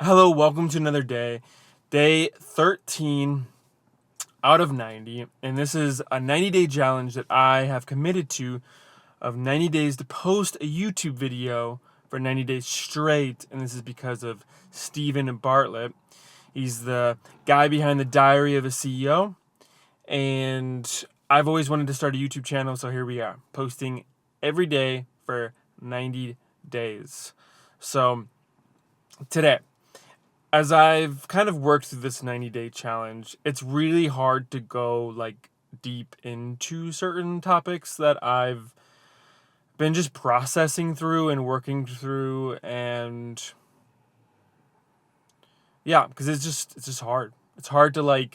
Hello, welcome to another day. Day 13 out of 90. And this is a 90-day challenge that I have committed to of 90 days to post a YouTube video for 90 days straight. And this is because of Steven Bartlett. He's the guy behind the Diary of a CEO. And I've always wanted to start a YouTube channel, so here we are, posting every day for 90 days. So today, as I've kind of worked through this 90-day challenge, it's really hard to go deep into certain topics that I've been just processing through and working through, and yeah, because it's just hard. It's hard to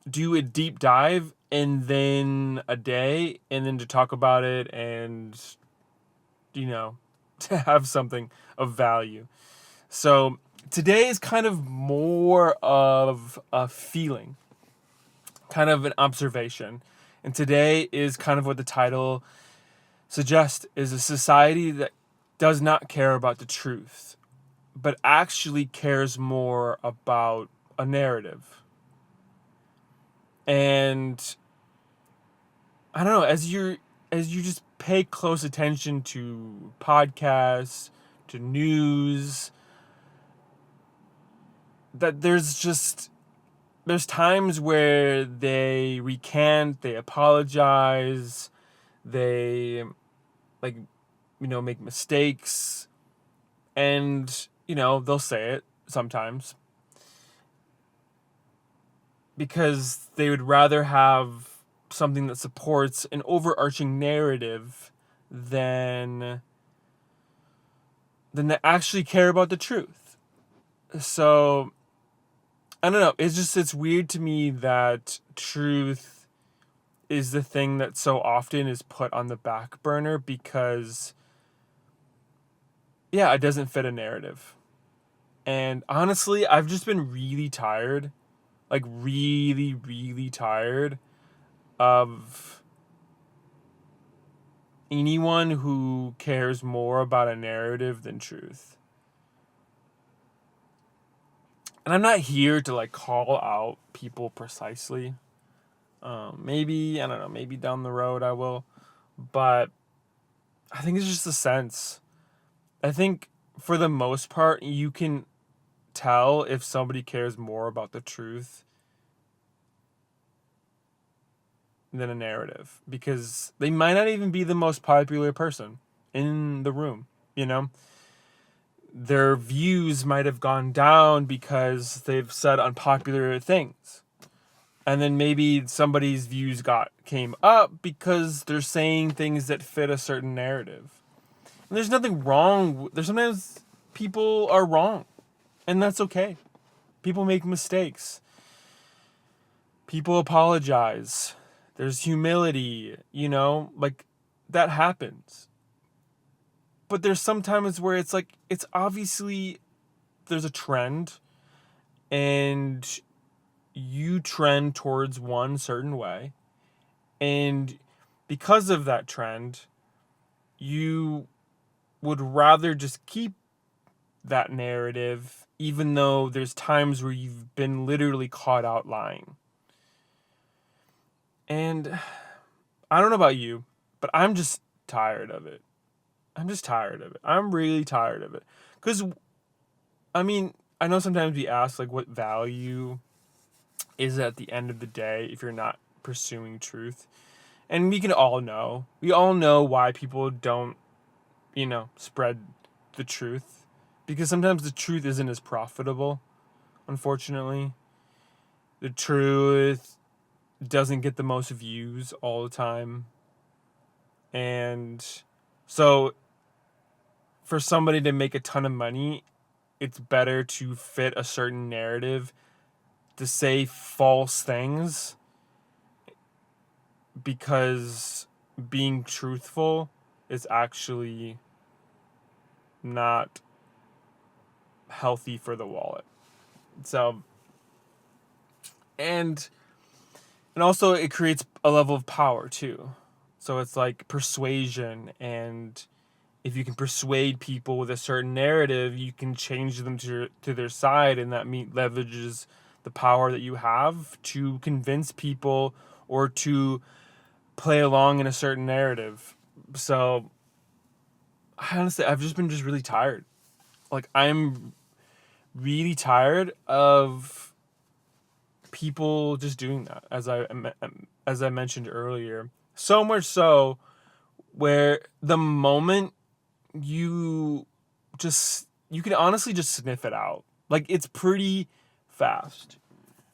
do a deep dive and then a day and then to talk about it and to have something of value. So today is kind of more of a feeling, kind of an observation. And today is kind of what the title suggests, is a society that does not care about the truth, but actually cares more about a narrative. And I don't know, as you just pay close attention to podcasts, to news, that there's times where they recant, they apologize, they make mistakes, and they'll say it sometimes because they would rather have something that supports an overarching narrative than they actually care about the truth. So I don't know. It's weird to me that truth is the thing that so often is put on the back burner because, yeah, it doesn't fit a narrative. And honestly, I've just been really tired, really, really tired of anyone who cares more about a narrative than truth. And I'm not here to call out people precisely. Maybe, I don't know, maybe down the road I will. But I think it's just a sense. I think for the most part, you can tell if somebody cares more about the truth than a narrative, because they might not even be the most popular person in the room, Their views might have gone down because they've said unpopular things. And then maybe somebody's views came up because they're saying things that fit a certain narrative. And there's nothing wrong. There's sometimes people are wrong, and that's okay. People make mistakes. People apologize. There's humility, that happens. But there's sometimes where it's obviously there's a trend, and you trend towards one certain way, and because of that trend, you would rather just keep that narrative, even though there's times where you've been literally caught out lying. And I don't know about you, but I'm just tired of it. I'm just tired of it. I'm really tired of it. Because, I know sometimes we ask, what value is at the end of the day if you're not pursuing truth. And we can all know. We all know why people don't, spread the truth. Because sometimes the truth isn't as profitable, unfortunately. The truth doesn't get the most views all the time. And so for somebody to make a ton of money, it's better to fit a certain narrative, to say false things, because being truthful is actually not healthy for the wallet. So, and also it creates a level of power too. So it's persuasion, and if you can persuade people with a certain narrative, you can change them to their side, and that leverages the power that you have to convince people or to play along in a certain narrative. So honestly, I've just been really tired. Like, I'm really tired of people just doing that, as I mentioned earlier. So much so where the moment you can honestly just sniff it out. Like, it's pretty fast.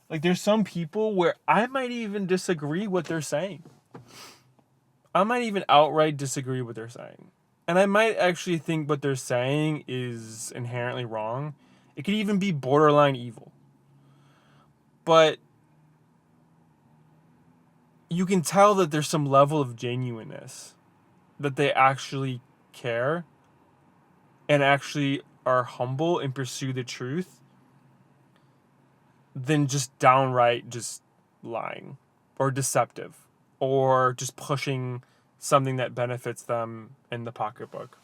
Like, there's some people where I might even disagree what they're saying. I might even outright disagree what they're saying. And I might actually think what they're saying is inherently wrong. It could even be borderline evil. But you can tell that there's some level of genuineness, that they actually care and actually are humble and pursue the truth, than just downright just lying or deceptive or just pushing something that benefits them in the pocketbook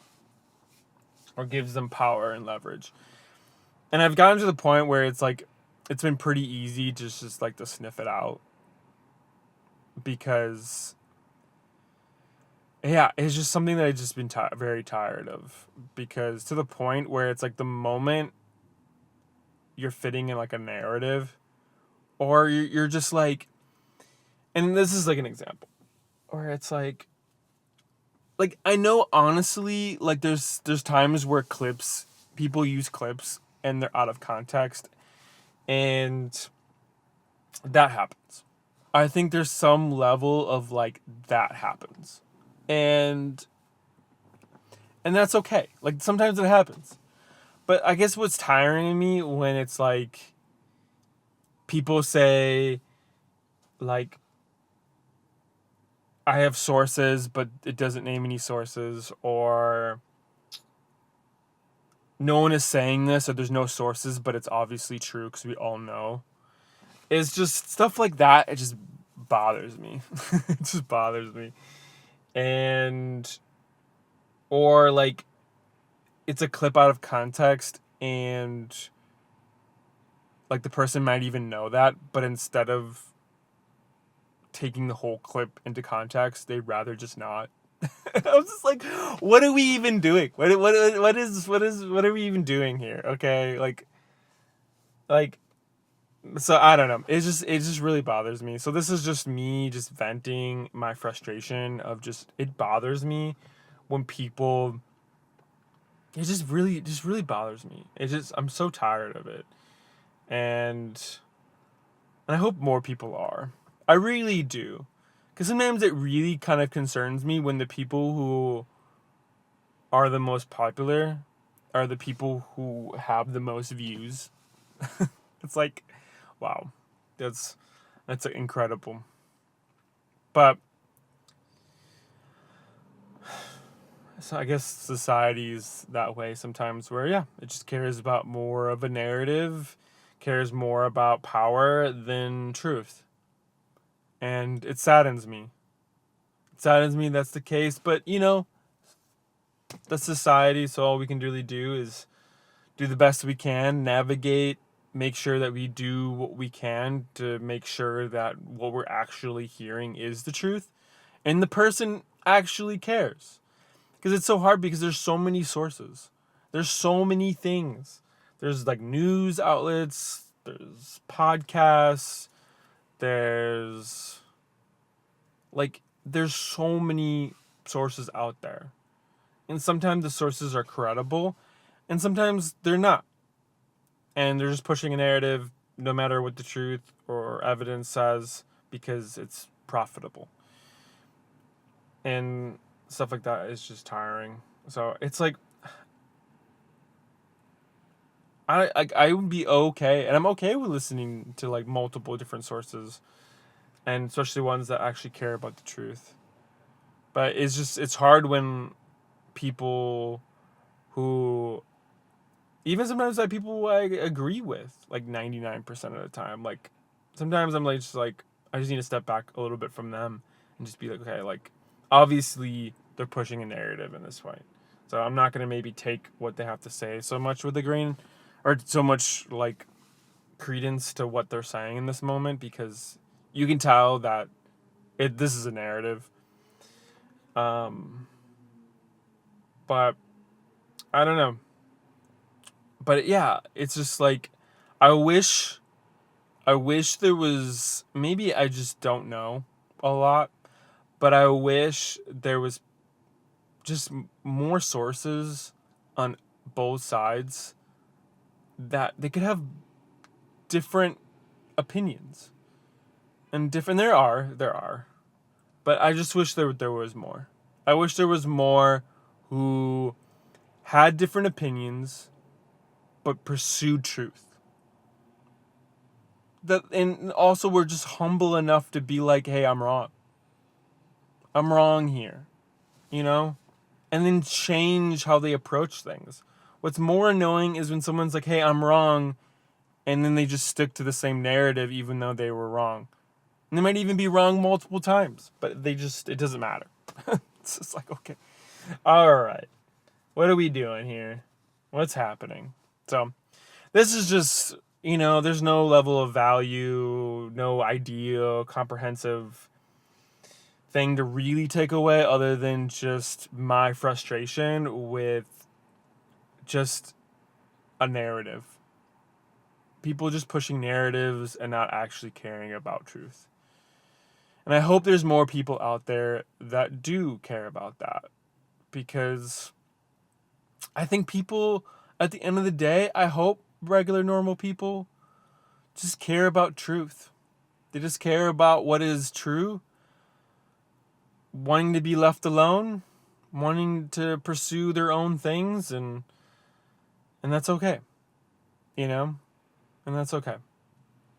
or gives them power and leverage. And I've gotten to the point where it's like, it's been pretty easy just like to sniff it out, because yeah, it's just something that I've just been very tired of, because to the point where it's like the moment you're fitting in like a narrative, or you're just like, and this is like an example where it's like I know honestly, like there's times where people use clips and they're out of context, and that happens. I think there's some level of like that happens, and that's okay. Like, sometimes it happens, but I guess what's tiring to me when it's like people say like, I have sources, but it doesn't name any sources, or no one is saying this, or there's no sources, but it's obviously true because we all know. It's just stuff like that. It just bothers me. It just bothers me. And, or like, it's a clip out of context, and like the person might even know that, but instead of taking the whole clip into context, they'd rather just not. I was just like, what are we even doing? What are we even doing here? Okay, like, so I don't know. It just really bothers me. So this is just me just venting my frustration of just, it bothers me when people, it just really bothers me. I'm so tired of it. And I hope more people are. I really do. Because sometimes it really kind of concerns me when the people who are the most popular are the people who have the most views. It's like, wow, that's incredible. But so I guess society's that way sometimes, where yeah, it just cares about more of a narrative, cares more about power than truth. And it saddens me. It saddens me that's the case, but that's society, so all we can really do is do the best we can, navigate, make sure that we do what we can to make sure that what we're actually hearing is the truth and the person actually cares. Because it's so hard, because there's so many sources. There's so many things. There's like news outlets, there's podcasts, there's so many sources out there. And sometimes the sources are credible, and sometimes they're not. And they're just pushing a narrative no matter what the truth or evidence says, because it's profitable. And stuff like that is just tiring. So it's like, I would be okay, and I'm okay with listening to like multiple different sources, and especially ones that actually care about the truth. But it's hard when people who, even sometimes like people I agree with like 99% of the time, like sometimes I'm like just like, I just need to step back a little bit from them and just be like, okay, like obviously they're pushing a narrative in this way. So I'm not going to maybe take what they have to say so much with a grain, or so much like credence to what they're saying in this moment, because you can tell that this is a narrative. But I don't know. But yeah, it's just like I wish there was, maybe I just don't know a lot, but I wish there was just more sources on both sides that they could have different opinions. And different, there are. But I just wish there was more. I wish there was more who had different opinions but pursued truth. That, and also were just humble enough to be like, hey, I'm wrong. I'm wrong here. You know? And then change how they approach things. What's more annoying is when someone's like, hey, I'm wrong, and then they just stick to the same narrative even though they were wrong. And they might even be wrong multiple times, but it doesn't matter. It's just like, okay. All right. What are we doing here? What's happening? So, this is just, there's no level of value, no ideal, comprehensive thing to really take away other than just my frustration with just a narrative. People just pushing narratives and not actually caring about truth. And I hope there's more people out there that do care about that, because I think people, at the end of the day, I hope regular normal people just care about truth. They just care about what is true, wanting to be left alone, wanting to pursue their own things, and that's okay. And that's okay.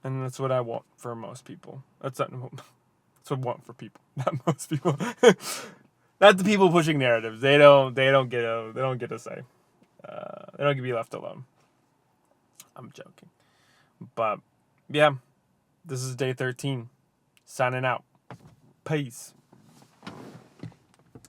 And that's what I want for most people. That's what I want for people, not most people. Not the people pushing narratives. They don't get a say. They don't get to be left alone. I'm joking. But yeah, this is day 13. Signing out. Peace.